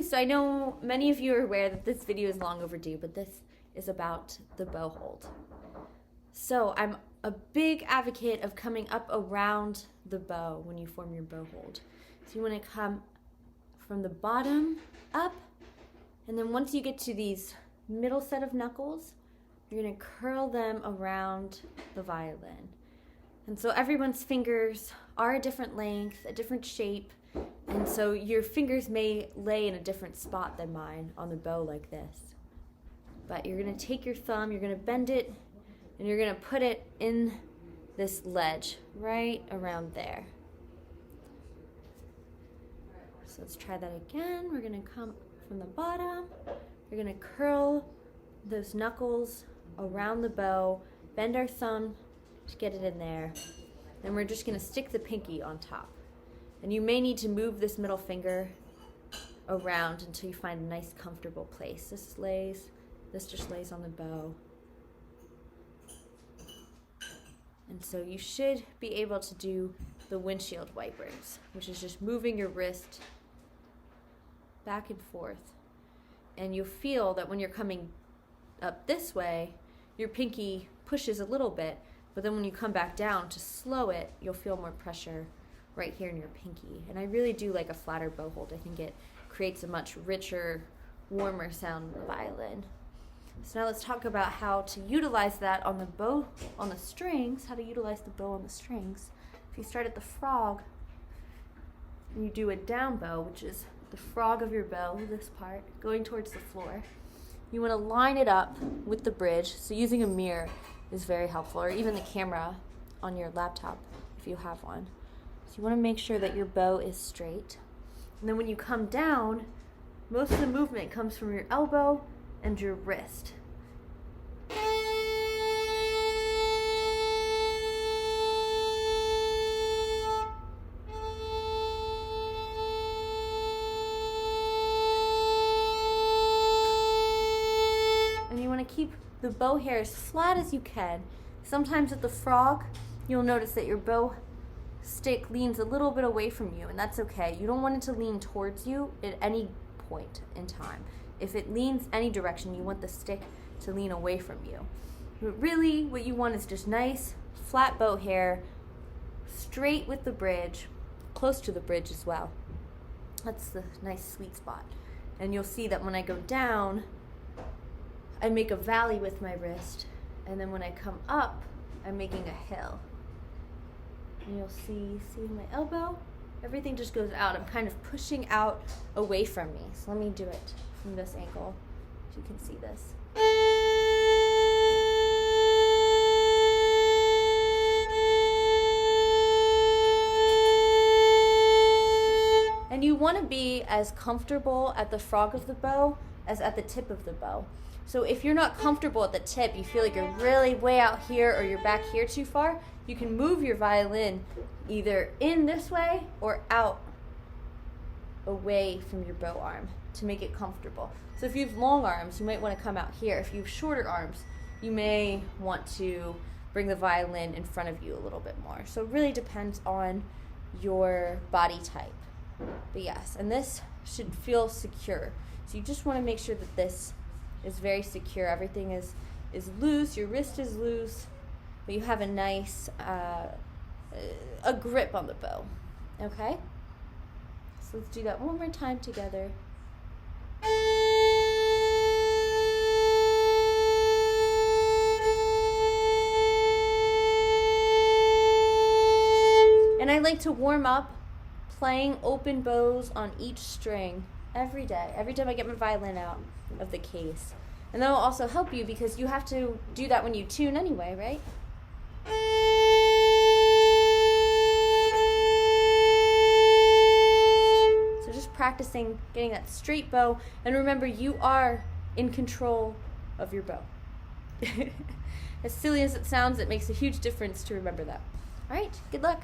Okay, so I know many of you are aware that this video is long overdue, but this is about the bow hold. So I'm a big advocate of coming up around the bow when you form your bow hold. So you want to come from the bottom up, and then once you get to these middle set of knuckles, you're going to curl them around the violin. And so everyone's fingers are a different length, a different shape, and so your fingers may lay in a different spot than mine on the bow like this. But you're going to take your thumb, you're going to bend it, and you're going to put it in this ledge right around there. So let's try that again. We're going to come from the bottom. You're going to curl those knuckles around the bow, bend our thumb to get it in there. Then we're just going to stick the pinky on top. And you may need to move this middle finger around until you find a nice comfortable place. This just lays on the bow. And so you should be able to do the windshield wipers, which is just moving your wrist back and forth. And you'll feel that when you're coming up this way, your pinky pushes a little bit, but then when you come back down to slow it, you'll feel more pressure right here in your pinky. And I really do like a flatter bow hold. I think it creates a much richer, warmer sound in the violin. So now let's talk about how to utilize that on the bow, on the strings, how to utilize the bow on the strings. If you start at the frog, and you do a down bow, which is the frog of your bow, this part, going towards the floor, you want to line it up with the bridge. So using a mirror is very helpful, or even the camera on your laptop if you have one. So you want to make sure that your bow is straight. And then when you come down, most of the movement comes from your elbow and your wrist. And you want to keep the bow hair as flat as you can. Sometimes with the frog, you'll notice that your bow stick leans a little bit away from you, and that's okay. You don't want it to lean towards you at any point in time. If it leans any direction, you want the stick to lean away from you. But really, what you want is just nice, flat bow hair, straight with the bridge, close to the bridge as well. That's the nice sweet spot. And you'll see that when I go down, I make a valley with my wrist, and then when I come up, I'm making a hill. And you'll see my elbow? Everything just goes out. I'm kind of pushing out away from me. So let me do it from this angle, so you can see this. And you want to be as comfortable at the frog of the bow as at the tip of the bow. So if you're not comfortable at the tip, you feel like you're really way out here or you're back here too far, you can move your violin either in this way or out away from your bow arm to make it comfortable. So if you have long arms, you might want to come out here. If you have shorter arms, you may want to bring the violin in front of you a little bit more. So it really depends on your body type. But yes, and this should feel secure. So you just want to make sure that this is very secure. Everything is loose, your wrist is loose, but you have a nice a grip on the bow. Okay? So let's do that one more time together. And I like to warm up playing open bows on each string every day, every time I get my violin out of the case. And that will also help you because you have to do that when you tune anyway, right? So just practicing getting that straight bow, and remember, you are in control of your bow. As silly as it sounds, it makes a huge difference to remember that. All right, good luck.